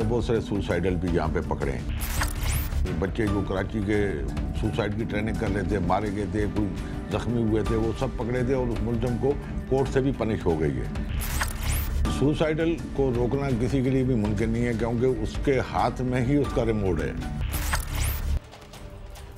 हमने बहुत सारे सुसाइडल भी यहाँ पे पकड़े हैं। बच्चे जो कराची के सुसाइड की ट्रेनिंग कर रहे थे, मारे गए थे, कोई जख्मी हुए थे, वो सब पकड़े थे और उस मुलजम को कोर्ट से भी पनिश हो गई है। सुसाइडल को रोकना किसी के लिए भी मुमकिन नहीं है, क्योंकि उसके हाथ में ही उसका रिमोट है।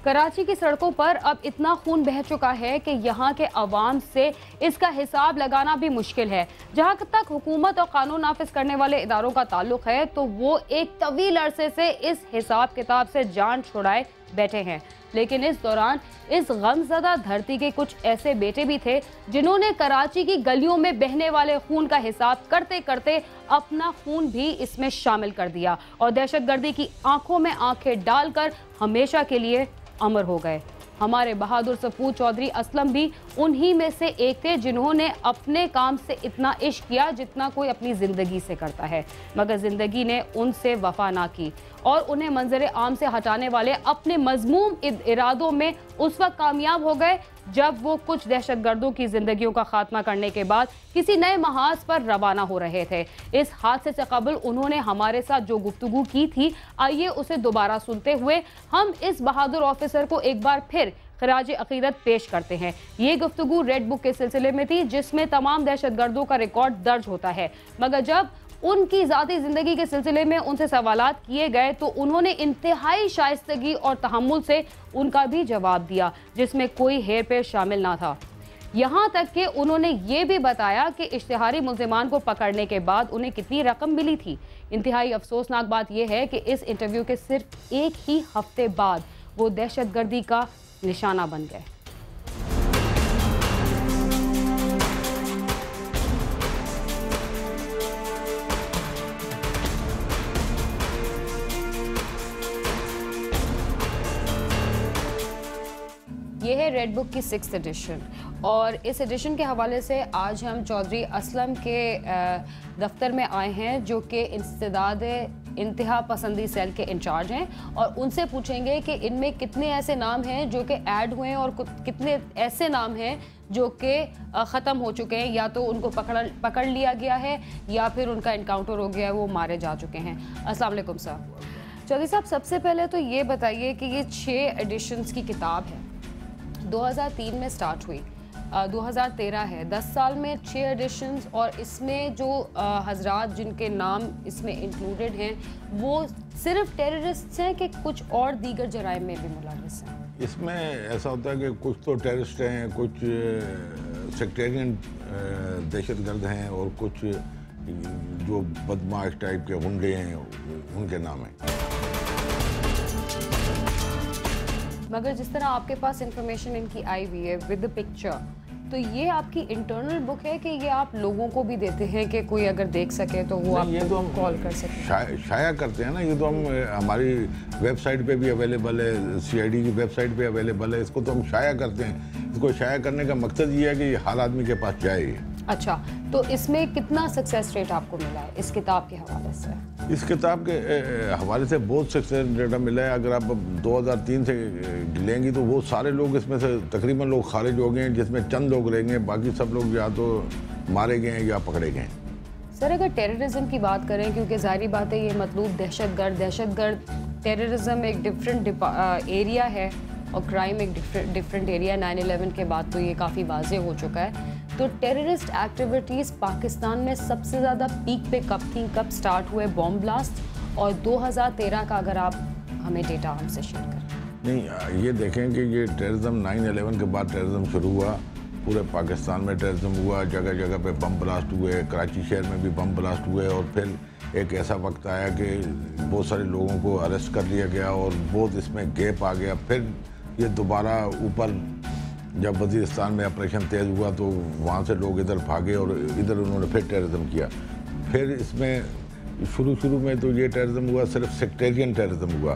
कराची की सड़कों पर अब इतना खून बह चुका है कि यहाँ के अवाम से इसका हिसाब लगाना भी मुश्किल है। जहाँ तक हुकूमत और कानून नाफिज करने वाले इदारों का ताल्लुक है तो वो एक तवील अरसे से इस हिसाब किताब से जान छुड़ाए बैठे हैं। लेकिन इस दौरान इस गमज़दा धरती के कुछ ऐसे बेटे भी थे जिन्होंने कराची की गलियों में बहने वाले खून का हिसाब करते करते अपना खून भी इसमें शामिल कर दिया और दहशतगर्दी की आंखों में आंखें डालकर हमेशा के लिए अमर हो गए। हमारे बहादुर सपूत चौधरी असलम भी उन्हीं में से एक थे जिन्होंने अपने काम से इतना इश्क किया जितना कोई अपनी जिंदगी से करता है, मगर जिंदगी ने उनसे वफा ना की और उन्हें मंजर आम से हटाने वाले अपने मजमूम इरादों में उस वक्त कामयाब हो गए जब वो कुछ दहशतगर्दों की जिंदगियों का खात्मा करने के बाद किसी नए महाज पर रवाना हो रहे थे। इस हादसे से कबल उन्होंने हमारे साथ जो गुफ्तगू की थी, आइए उसे दोबारा सुनते हुए हम इस बहादुर ऑफिसर को एक बार फिर खराज अकीदत पेश करते हैं। ये गुफ्तगू रेड बुक के सिलसिले में थी जिसमें तमाम दहशतगर्दों का रिकॉर्ड दर्ज होता है, मगर जब उनकी ज़ाती ज़िंदगी के सिलसिले में उनसे सवालात किए गए तो उन्होंने इंतहाई शाइस्तगी और तहम्मुल से उनका भी जवाब दिया जिसमें कोई हेर फेर शामिल ना था। यहाँ तक कि उन्होंने ये भी बताया कि इश्तिहारी मुल्ज़िमान को पकड़ने के बाद उन्हें कितनी रकम मिली थी। इंतहाई अफसोसनाक बात यह है कि इस इंटरव्यू के सिर्फ एक ही हफ्ते बाद वो दहशतगर्दी का निशाना बन गए। ये है रेड बुक की 6th एडिशन और इस एडिशन के हवाले से आज हम चौधरी असलम के दफ्तर में आए हैं जो कि इंसदाद इंतहा पसंदी सेल के इंचार्ज हैं और उनसे पूछेंगे कि इनमें कितने ऐसे नाम हैं जो कि ऐड हुए हैं और कितने ऐसे नाम हैं जो कि ख़त्म हो चुके हैं, या तो उनको पकड़ लिया गया है या फिर उनका इनकाउंटर हो गया है, वो मारे जा चुके हैं। अस्सलाम वालेकुम सर। चौधरी साहब, सबसे पहले तो ये बताइए कि ये 6 एडिशन्स की किताब है, 2003 में स्टार्ट हुई, 2013 है, 10 साल में 6 एडिशन्स और इसमें जो हजरात जिनके नाम इसमें इंक्लूडेड हैं वो सिर्फ टेररिस्ट हैं कि कुछ और दीगर जराइम में भी मुलविस हैं? इसमें ऐसा होता है कि कुछ तो टेररिस्ट हैं, कुछ सेक्टेरियन दहशतगर्द हैं और कुछ जो बदमाश टाइप के गुंडे हैं उनके नाम हैं। मगर जिस तरह आपके पास इंफॉर्मेशन इनकी आई हुई है विद पिक्चर, तो ये आपकी इंटरनल बुक है कि ये आप लोगों को भी देते हैं कि कोई अगर देख सके तो वो आपको तो हम कॉल कर सकें? शाया करते हैं ना, ये तो हम हमारी वेबसाइट पे भी अवेलेबल है, CID की वेबसाइट पे अवेलेबल है, इसको तो हम शाया करते हैं। इसको शाया करने का मकसद ये है कि हर आदमी के पास जाए। अच्छा, तो इसमें कितना सक्सेस रेट आपको मिला है इस किताब के हवाले से? इस किताब के हवाले से बहुत सक्सेस रेट मिला है। अगर आप 2003 से लेंगी तो वो सारे लोग इसमें से तकरीबन लोग खारिज हो गए हैं, जिसमें चंद लोग रहेंगे, बाकी सब लोग या तो मारे गए हैं या पकड़े गए हैं। सर, अगर टेररिज्म की बात करें, क्योंकि जाहिर बात है ये मतलब दहशतगर्द टेररिज्म एक डिफरेंट एरिया है और क्राइम एक डिफरेंट एरिया, 9/11 के बाद तो ये काफ़ी वाज़े हो चुका है, तो टेररिस्ट एक्टिविटीज़ पाकिस्तान में सबसे ज़्यादा पीक पे कब थी, कब स्टार्ट हुए बॉम्ब ब्लास्ट, और 2013 का अगर आप हमें डेटा हमसे शेयर करें। नहीं, ये देखें कि ये टेररिज्म 9/11 के बाद टेररिज्म शुरू हुआ, पूरे पाकिस्तान में टेररिज्म हुआ, जगह जगह पे बम ब्लास्ट हुए, कराची शहर में भी बम ब्लास्ट हुए और फिर एक ऐसा वक्त आया कि बहुत सारे लोगों को अरेस्ट कर लिया गया और बहुत इसमें गैप आ गया। फिर ये दोबारा ऊपर जब वज़ीरिस्तान में ऑपरेशन तेज़ हुआ तो वहाँ से लोग इधर भागे और इधर उन्होंने फिर टेररिज्म किया। फिर इसमें शुरू में तो ये टेररिज्म हुआ, सिर्फ सेक्टेरियन टेररिज्म हुआ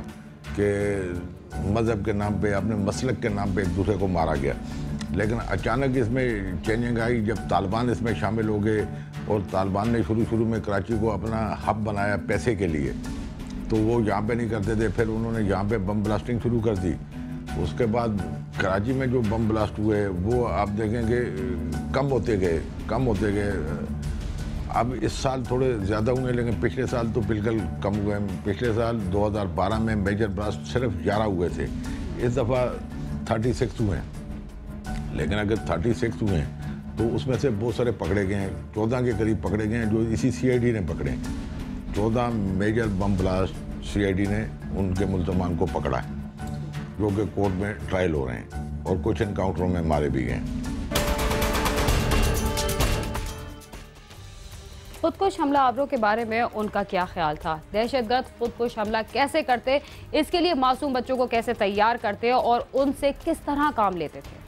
कि मज़हब के नाम पे, अपने मसलक के नाम पे एक दूसरे को मारा गया। लेकिन अचानक इसमें चेंजिंग आई जब तालिबान इसमें शामिल हो गए और तालिबान ने शुरू में कराची को अपना हब बनाया पैसे के लिए, तो वो यहाँ पे नहीं करते थे, फिर उन्होंने यहाँ पे बम ब्लास्टिंग शुरू कर दी। उसके बाद कराची में जो बम ब्लास्ट हुए वो आप देखेंगे कम होते गए। अब इस साल थोड़े ज़्यादा हुए, लेकिन पिछले साल तो बिल्कुल कम हुए। पिछले साल 2012 में मेजर ब्लास्ट सिर्फ 11 हुए थे, इस दफ़ा 36 हुए हैं। लेकिन अगर 36 हुए हैं तो उसमें से बहुत सारे पकड़े गए हैं, 14 के करीब पकड़े गए हैं जो इसी CID ने पकड़े हैं। 14 मेजर बम ब्लास्ट CID ने उनके मुल्ज़मान को पकड़ा है, जो कि कोर्ट में ट्रायल हो रहे हैं, और कुछ इनकाउंटरों में मारे भी गए। खुदकुश हमलावरों के बारे में उनका क्या ख्याल था? दहशतगर्द खुदकुश हमला कैसे करते, इसके लिए मासूम बच्चों को कैसे तैयार करते और उनसे किस तरह काम लेते थे?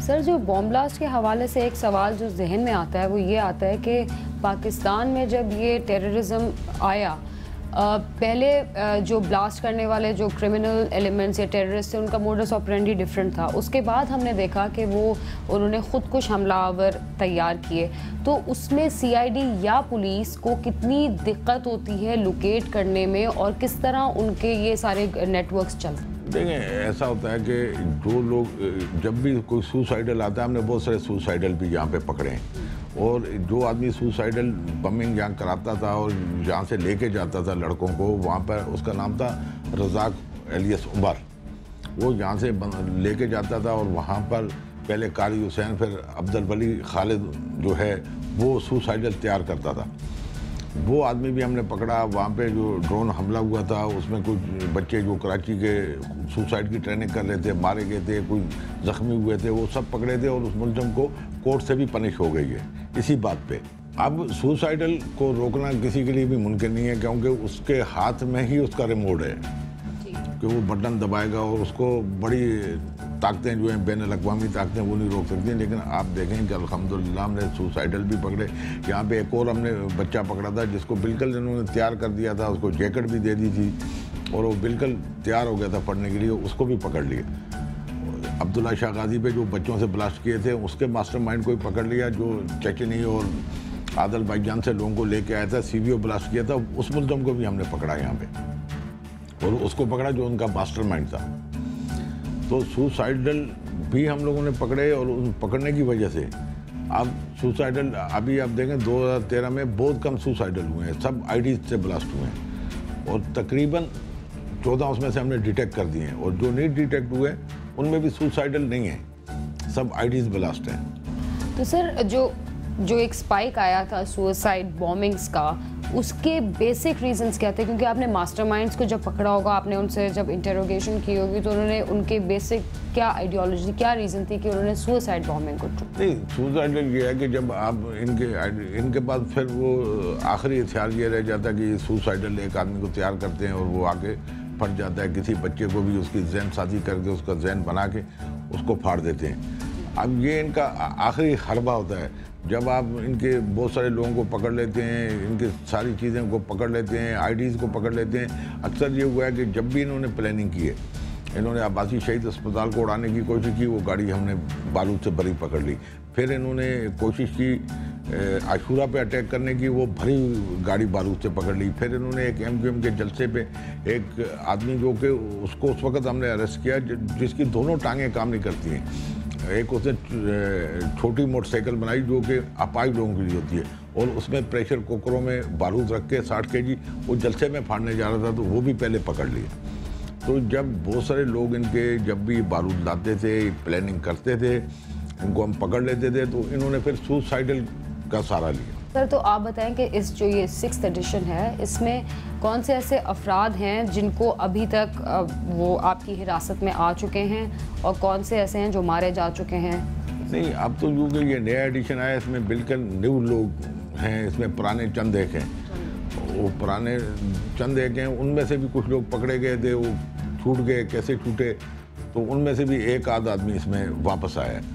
सर, जो बॉम्ब ब्लास्ट के हवाले से एक सवाल जो जहन में आता है वो ये आता है कि पाकिस्तान में जब ये टेररिज्म आया, पहले जो ब्लास्ट करने वाले जो क्रिमिनल एलिमेंट्स या टेररिस्ट थे उनका मोडस ऑपरेंडी डिफरेंट था। उसके बाद हमने देखा कि उन्होंने खुदकुश हमलावर तैयार किए, तो उसमें CID या पुलिस को कितनी दिक्कत होती है लोकेट करने में और किस तरह उनके ये सारे नेटवर्क्स चलते हैं? देखें, ऐसा होता है कि जो लोग जब भी कोई सुसाइडल आता है, हमने बहुत सारे सुसाइडल भी यहाँ पे पकड़े हैं, और जो आदमी सुसाइडल बमिंग यहाँ कराता था और यहाँ से लेके जाता था लड़कों को, वहाँ पर उसका नाम था रज़ाक एलियस उमर। वो यहाँ से लेके जाता था और वहाँ पर पहले कारी हुसैन, फिर अब्दुल वली खालिद जो है वो सुसाइडल तैयार करता था। वो आदमी भी हमने पकड़ा। वहाँ पे जो ड्रोन हमला हुआ था उसमें कुछ बच्चे जो कराची के सुसाइड की ट्रेनिंग कर रहे थे मारे गए थे, कुछ ज़ख्मी हुए थे, वो सब पकड़े थे और उस मुलज़म को कोर्ट से भी पनिश हो गई है इसी बात पे। अब सुसाइडल को रोकना किसी के लिए भी मुमकिन नहीं है, क्योंकि उसके हाथ में ही उसका रिमोट है कि वो बटन दबाएगा और उसको बड़ी ताकतें जो हैं बैनुल-अक़वामी ताकतें वो नहीं रोक सकती। लेकिन आप देखें कि अल्हम्दुलिल्लाह हमने सुसाइडल भी पकड़े। यहाँ पे एक और हमने बच्चा पकड़ा था जिसको बिल्कुल इन्होंने तैयार कर दिया था, उसको जैकेट भी दे दी थी और वो बिल्कुल तैयार हो गया था पढ़ने के लिए, उसको भी पकड़ लिया। अब्दुल्ला शाह गाजी पे जो बच्चों से ब्लास्ट किए थे उसके मास्टरमाइंड को भी पकड़ लिया, जो चचनी और आदल भाईजान से लोगों को लेके आया था, CBO ब्लास्ट किया था, उस मुल्ज़म को भी हमने पकड़ा यहाँ पे, और उसको पकड़ा जो उनका मास्टरमाइंड था। तो सुसाइडल भी हम लोगों ने पकड़े, और उन पकड़ने की वजह से अब सुसाइडल अभी आप देखें 2013 में बहुत कम सुसाइडल हुए हैं, सब IDs से ब्लास्ट हुए हैं, और तकरीबन 14 उसमें से हमने डिटेक्ट कर दिए हैं, और जो नहीं डिटेक्ट हुए उनमें भी सुसाइडल नहीं है, सब IDs ब्लास्ट हैं। तो सर, जो एक स्पाइक आया था सुसाइड बॉम्बिंग्स का, उसके बेसिक रीजंस क्या थे? क्योंकि आपने मास्टरमाइंड्स को जब पकड़ा होगा, आपने उनसे जब इंटरोगेशन की होगी, तो उन्होंने उनके बेसिक क्या आइडियोलॉजी, क्या रीज़न थी कि उन्होंने सुसाइड बॉम्बिंग को? नहीं, सुसाइड ये है कि जब आप इनके बाद फिर वो आखिरी हथियार ये रह जाता है कि सुसाइडल एक आदमी को तैयार करते हैं और वो आके फट जाता है, किसी बच्चे को भी उसकी जहन साजी करके उसका जहन बना के उसको फाड़ देते हैं। अब ये इनका आखिरी हरबा होता है, जब आप इनके बहुत सारे लोगों को पकड़ लेते हैं, इनकी सारी चीज़ें को पकड़ लेते हैं, IDs को पकड़ लेते हैं। अक्सर ये हुआ है कि जब भी इन्होंने प्लानिंग की है, इन्होंने अब्बासी शहीद अस्पताल को उड़ाने की कोशिश की, वो गाड़ी हमने बारूद से भरी पकड़ ली। फिर इन्होंने कोशिश की आशूरा पे अटैक करने की, वो भरी गाड़ी बारूद से पकड़ ली। फिर इन्होंने एक MQM के जलसे पे एक आदमी जो कि उसको उस वक्त हमने अरेस्ट किया जिसकी दोनों टांगें काम नहीं करती हैं। एक उसने छोटी मोटरसाइकिल बनाई जो कि अपाहिज लोगों के लिए होती है, और उसमें प्रेशर कुकरों में बारूद रख के 60 kg वो जलसे में फाड़ने जा रहा था, तो वो भी पहले पकड़ लिया। तो जब बहुत सारे लोग इनके जब भी बारूद लाते थे, प्लानिंग करते थे, इनको हम पकड़ लेते थे, तो इन्होंने फिर सुसाइडल का सहारा लिया। सर, तो आप बताएं कि इस जो ये 6th एडिशन है, इसमें कौन से ऐसे अफराद हैं जिनको अभी तक वो आपकी हिरासत में आ चुके हैं, और कौन से ऐसे हैं जो मारे जा चुके हैं? नहीं, अब तो यूँ कि ये नया एडिशन आया, इसमें बिल्कुल न्यू लोग हैं, इसमें पुराने चंद एक हैं, वो पुराने चंद एक हैं, उनमें से भी कुछ लोग पकड़े गए थे, वो छूट गए, कैसे छूटे, तो उनमें से भी एक आध आदमी इसमें वापस आया है।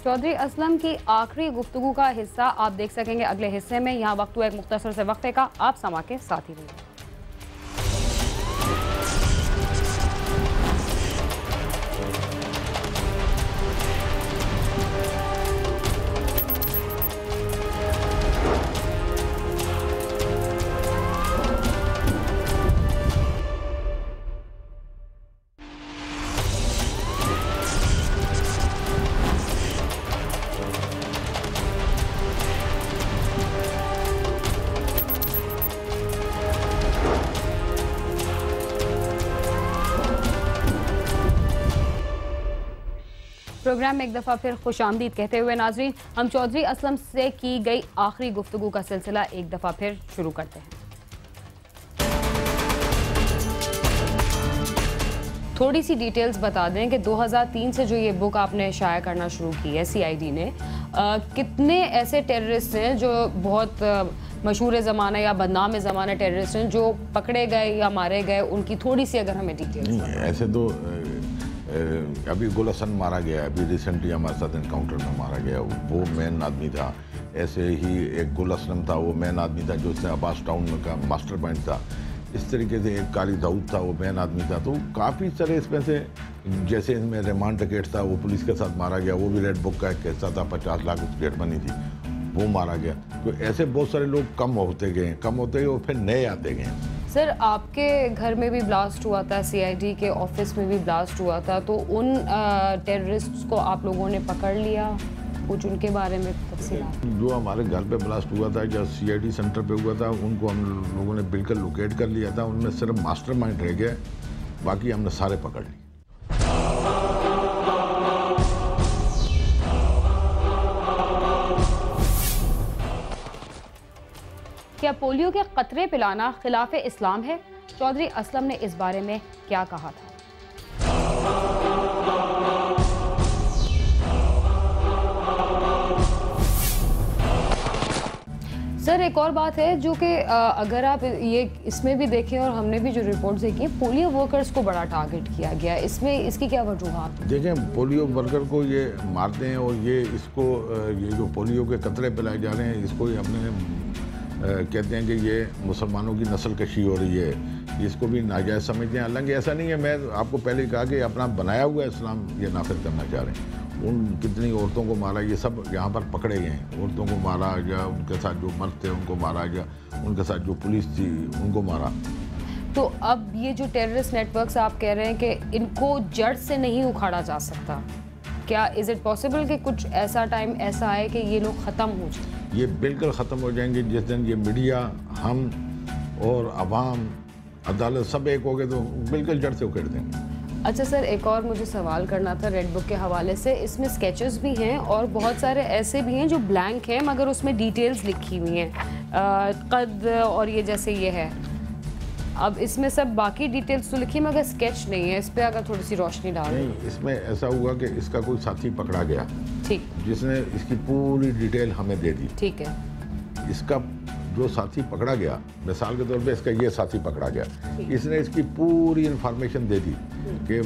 चौधरी असलम की आखिरी गुफ्तगू का हिस्सा आप देख सकेंगे अगले हिस्से में। यहाँ वक्त हुआ एक मुख्तसर से वक्फे का, आप समा के साथ ही रहिए। प्रोग्राम में एक दफ़ा फिर खुशामदीद कहते हुए नाजरीन, हम चौधरी असलम से की गई आखिरी गुफ्तगू का सिलसिला एक दफ़ा फिर शुरू करते हैं। थोड़ी सी डिटेल्स बता दें कि 2003 से जो ये बुक आपने शाया करना शुरू की है CID ने, कितने ऐसे टेररिस्ट हैं जो बहुत मशहूर ज़माना या बदनाम ज़माना टेररिस्ट हैं जो पकड़े गए या मारे गए, उनकी थोड़ी सी अगर हमें डिटेल्स। ऐसे तो अभी गुल हसन मारा गया, अभी रिसेंटली हमारे साथ इनकाउंटर में मारा गया, वो मेन आदमी था। ऐसे ही एक गुल असलम था, वो मेन आदमी था जो उसने अब्बास टाउन में का मास्टर माइंड था। इस तरीके से एक कारी दाऊद था, वो मेन आदमी था। तो काफ़ी सारे इसमें से, जैसे इसमें रहमान टिकट था, वो पुलिस के साथ मारा गया, वो भी रेड बुक का एक हिस्सा था, 50 लाख उसकी डेट बनी थी, वो मारा गया। तो ऐसे बहुत सारे लोग कम होते गए और फिर नए आते गए। सर, आपके घर में भी ब्लास्ट हुआ था, CID के ऑफिस में भी ब्लास्ट हुआ था, तो उन टेररिस्ट्स को आप लोगों ने पकड़ लिया? कुछ उनके बारे में तफसीलात। जो हमारे घर पे ब्लास्ट हुआ था, जो CID सेंटर पे हुआ था, उनको हम लोगों ने बिल्कुल लोकेट कर लिया था। उनमें सिर्फ मास्टरमाइंड रह गया, बाकी हमने सारे पकड़ लिए। क्या पोलियो के कतरे पिलाना खिलाफ इस्लाम है? चौधरी असलम ने इस बारे में क्या कहा था? सर, एक और बात है जो कि अगर आप ये इसमें भी देखें और हमने भी जो रिपोर्ट्स देखी, पोलियो वर्कर्स को बड़ा टारगेट किया गया, इसमें इसकी क्या वजूहात? देखें, पोलियो वर्कर को ये मारते हैं और ये जो पोलियो के कतरे पिलाए जा रहे हैं, इसको अपने कहते हैं कि ये मुसलमानों की नस्ल कशी हो रही है, इसको भी नाजायज़ समझते हैं। हालांकि ऐसा नहीं है, मैं आपको पहले कहा कि अपना बनाया हुआ इस्लाम ये नाफिज करना चाह रहे हैं। उन कितनी औरतों को मारा, ये सब यहाँ पर पकड़े गए हैं। औरतों को मारा या उनके साथ जो मर्द थे उनको मारा, या उनके साथ जो पुलिस थी उनको मारा। तो अब ये जो टेररिस्ट नेटवर्क्स आप कह रहे हैं कि इनको जड़ से नहीं उखाड़ा जा सकता, क्या इज़ इट पॉसिबल कि कुछ ऐसा टाइम ऐसा आए कि ये लोग ख़त्म हो जाए? ये बिल्कुल ख़त्म हो जाएंगे जिस दिन ये मीडिया, हम और आवाम, अदालत सब एक हो गए तो बिल्कुल जड़ से उखेड़ देंगे। अच्छा सर, एक और मुझे सवाल करना था रेड बुक के हवाले से। इसमें स्केचेस भी हैं और बहुत सारे ऐसे भी हैं जो ब्लैंक हैं मगर उसमें डिटेल्स लिखी हुई हैं, कद और ये जैसे ये है। अब इसमें सब बाकी डिटेल्स तो लिखी मगर स्केच नहीं है, इस पर अगर थोड़ी सी रोशनी डाल। नहीं, इसमें ऐसा हुआ कि इसका कोई साथी पकड़ा गया, ठीक, जिसने इसकी पूरी डिटेल हमें दे दी। ठीक है। इसका जो साथी पकड़ा गया, मिसाल के तौर पे इसका ये साथी पकड़ा गया, इसने इसकी पूरी इंफॉर्मेशन दे दी कि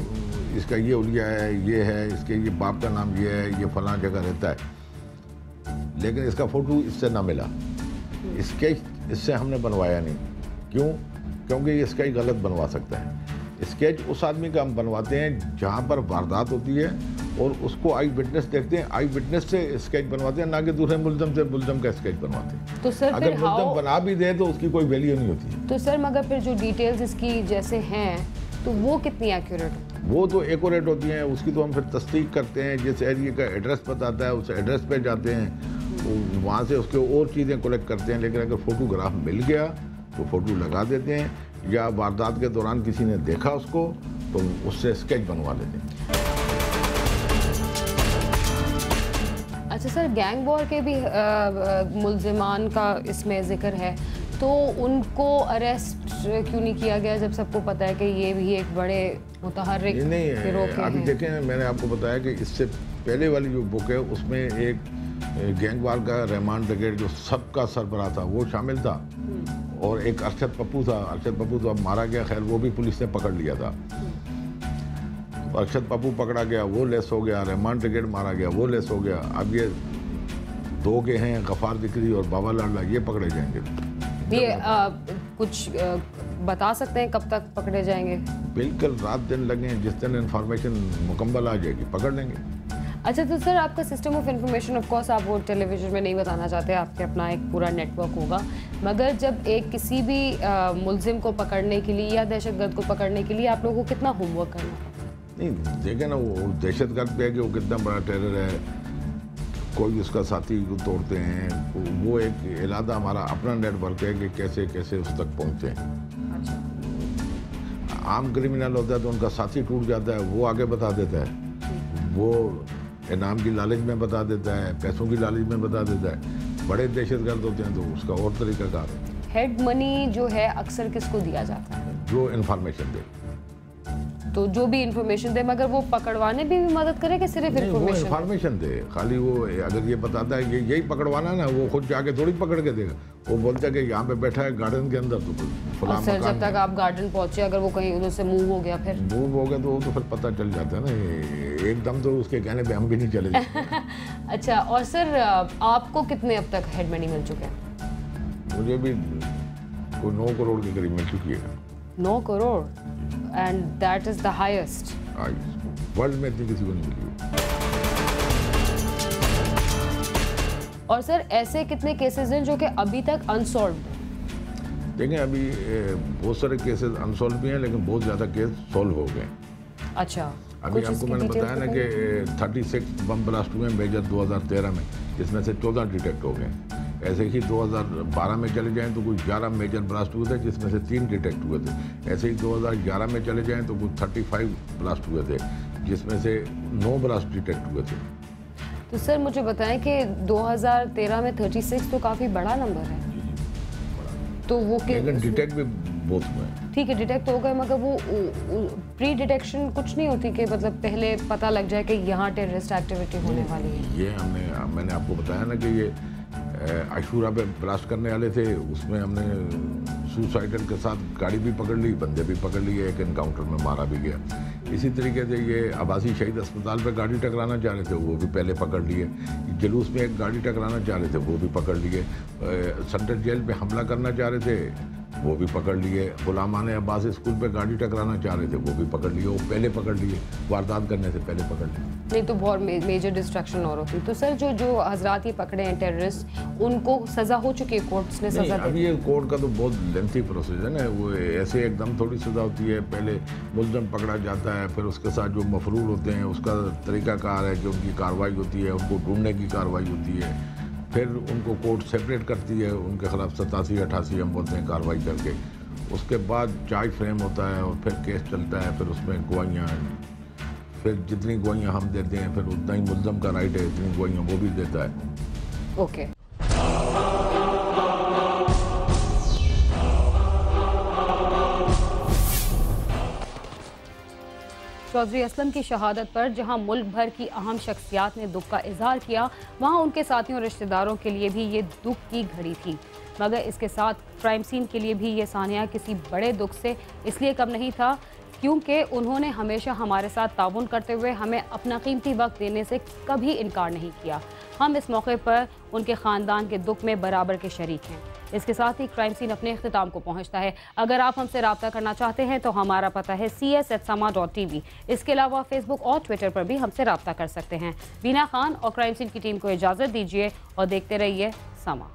इसका ये उलिया है, ये है, इसके ये बाप का नाम ये है, ये फलां जगह रहता है, लेकिन इसका फ़ोटो इससे ना मिला। स्केच इससे हमने बनवाया नहीं। क्यों? क्योंकि ये स्केच गलत बनवा सकता है। स्केच उस आदमी का हम बनवाते हैं जहाँ पर वारदात होती है और उसको आई विटनेस देखते हैं, आई विटनेस से स्केच बनवाते हैं, ना कि दूसरे मुल्ज़म से मुल्ज़म का स्केच बनवाते हैं। तो सर अगर मुल्ज़म बना भी दे तो उसकी कोई वैल्यू नहीं होती। तो सर मगर फिर जो डिटेल्स इसकी जैसे हैं तो वो कितनी एक्यूरेट होती है? वो तो एक्यूरेट होती हैं, उसकी तो हम फिर तस्दीक करते हैं। जिस एरिया का एड्रेस बताता है उस एड्रेस पे जाते हैं, वहाँ से उसके और चीज़ें कलेक्ट करते हैं। लेकिन अगर फ़ोटोग्राफ मिल गया तो फ़ोटो लगा देते हैं, या वारदात के दौरान किसी ने देखा उसको तो उससे स्केच बनवा लेते हैं। अच्छा सर, गैंग वॉर के भी मुल्ज़िमान का इसमें जिक्र है, तो उनको अरेस्ट क्यों नहीं किया गया जब सबको पता है कि ये भी एक बड़े मुतहर्रिक गिरोह के हैं? अभी देखें, मैंने आपको बताया कि इससे पहले वाली जो बुक है उसमें एक गैंग वॉर का रहमान ब्रिगेड जो सबका सरबराह था वो शामिल था, और एक अरशद पप्पू था। अरशद पप्पू तो अब मारा गया, खैर वो भी पुलिस ने पकड़ लिया था। अरशद पप्पू पकड़ा गया, वो लेस हो गया। रहमान ब्रिगेड मारा गया, वो लेस हो गया। अब ये दो के हैं, गफ़ार दिकरी और बाबा लाडला, ये पकड़े जाएंगे। ये कुछ बता सकते हैं कब तक पकड़े जाएंगे? बिल्कुल रात दिन लगे, जिस दिन इंफॉर्मेशन मुकम्मल आ जाएगी पकड़ लेंगे। अच्छा, तो सर आपका system of information, of course आप वो टेलीविजन में नहीं बताना चाहते, आपके अपना एक पूरा नेटवर्क होगा, मगर जब एक किसी भी मुल्जिम को पकड़ने के लिए या दहशतगर्द को पकड़ने के लिए आप लोगों को कितना होमवर्क करना पड़ता है? नहीं, देखें ना, वो दहशतगर्द पे है कि वो कितना बड़ा टेरर है, कोई उसका साथी को तोड़ते हैं, वो एक इलादा हमारा अपना नेटवर्क है कि कैसे कैसे उस तक पहुँचे। अच्छा। आम क्रिमिनल होता है तो उनका साथी टूट जाता है, वो आगे बता देता है, वो इनाम की लालच में बता देता है, पैसों की लालच में बता देता है। बड़े दहशतगर्द होते हैं तो उसका और तरीकाकार है। हेड मनी जो है अक्सर किसको दिया जाता है? जो इन्फॉर्मेशन दे, तो जो भी इंफॉर्मेशन दे, मगर वो पकड़वाने भी मदद करे कि सिर्फ वो इंफॉर्मेशन? इन्फॉर्मेशन दे खाली। वो अगर ये बताता है कि यही पकड़वाना है ना, वो खुद जाके थोड़ी पकड़ के देगा। वो बोलता है कि यहाँ पे बैठा है गार्डन के अंदर, तो फलां और सर मकान जब तक आप गार्डन पहुंचे, अगर वो कहीं उधर से मूव हो गया, फिर मूव हो गया तो वो तो फिर पता चल जाता है ना। एकदम तो उसके कहने पे हम भी नहीं चले जाते। अच्छा, और सर आपको कितने अब तक हेड मनी मिल चुके हैं? मुझे भी कोई 9 करोड़ के करीब मिल चुकी है। 9 crore, and that is the highest world में, इतनी किसी को नहीं मिली। और सर ऐसे कितने केसेस हैं जो कि अभी तक अनसॉल्व्ड हैं? देखें, अभी बहुत सारे केसेस अनसॉल्व भी हैं, लेकिन बहुत ज़्यादा केस सॉल्व हो गए। अच्छा, अभी आपको मैंने बताया ना कि 36 बम ब्लास्ट हुए मेजर 2013 में, जिसमें से 14 डिटेक्ट हो गए। ऐसे ही 2012 में चले जाएं तो कुछ 11 मेजर ब्लास्ट हुए थे, जिसमें से 3 डिटेक्ट हुए थे। ऐसे ही 2011 में चले जाएं तो कुछ 35 ब्लास्ट हुए थे, जिसमें से 9 ब्लास्ट डिटेक्ट हुए थे। तो सर मुझे बताएं कि 2013 में 36 तो काफ़ी बड़ा नंबर है, तो वो लेकिन डिटेक्ट भी बहुत हुए हैं। ठीक है, डिटेक्ट हो गए, मगर वो प्री डिटेक्शन कुछ नहीं होती कि मतलब पहले पता लग जाए कि यहाँ टेररिस्ट एक्टिविटी होने वाली है? ये मैंने आपको बताया ना कि ये आशूरा पे ब्लास्ट करने वाले थे, उसमें हमने सुसाइडल के साथ गाड़ी भी पकड़ ली, बंदे भी पकड़ लिए, एक एनकाउंटर में मारा भी गया। इसी तरीके से ये आबासी शहीद अस्पताल पे गाड़ी टकराना चाह रहे थे, वो भी पहले पकड़ लिए। जुलूस में एक गाड़ी टकराना चाह रहे थे, वो भी पकड़ लिए। सेंट्रल जेल पे हमला करना चाह रहे थे, वो भी पकड़ लिए। गुलामान अब्बास स्कूल पे गाड़ी टकराना चाह रहे थे, वो भी पकड़ लिए। वो पहले पकड़ लिए, वारदात करने से पहले पकड़ लिए। नहीं तो बहुत मेजर डिस्ट्रक्शन और होती। तो सर जो हजरात ये पकड़े हैं टेररिस्ट, उनको सजा हो चुकी है, कोर्ट्स ने सजा दी? अभी ये कोर्ट का तो बहुत लेंथी प्रोसेस है ना, वो ऐसे एकदम थोड़ी सजा होती है। पहले मुल्ज़म पकड़ा जाता है, फिर उसके साथ जो मफरूर होते हैं उसका तरीक़ाकार है, जो उनकी कार्रवाई होती है, उनको ढूंढने की कार्रवाई होती है। फिर उनको कोर्ट सेपरेट करती है, उनके खिलाफ 87-88 हम बोलते हैं कार्रवाई करके। उसके बाद चार्ज फ्रेम होता है और फिर केस चलता है। फिर उसमें गवाहियाँ, फिर जितनी गवाहियाँ हम देते हैं फिर उतना ही मुल्ज़म का राइट है, इतनी गवाहियाँ वो भी देता है। ओके। चौधरी असलम की शहादत पर जहां मुल्क भर की अहम शख्सियात ने दुख का इजहार किया, वहां उनके साथियों और रिश्तेदारों के लिए भी ये दुख की घड़ी थी। मगर इसके साथ क्राइम सीन के लिए भी ये सानिया किसी बड़े दुख से इसलिए कम नहीं था क्योंकि उन्होंने हमेशा हमारे साथ ताउन करते हुए हमें अपना कीमती वक्त देने से कभी इनकार नहीं किया। हम इस मौके पर उनके ख़ानदान के दुख में बराबर के शरीक हैं। इसके साथ ही क्राइम सीन अपने अख्तिताम को पहुंचता है। अगर आप हमसे रब्ता करना चाहते हैं तो हमारा पता है cs@sama.tv। इसके अलावा फेसबुक और ट्विटर पर भी हमसे रब्ता कर सकते हैं। बीना खान और क्राइम सीन की टीम को इजाज़त दीजिए और देखते रहिए समा।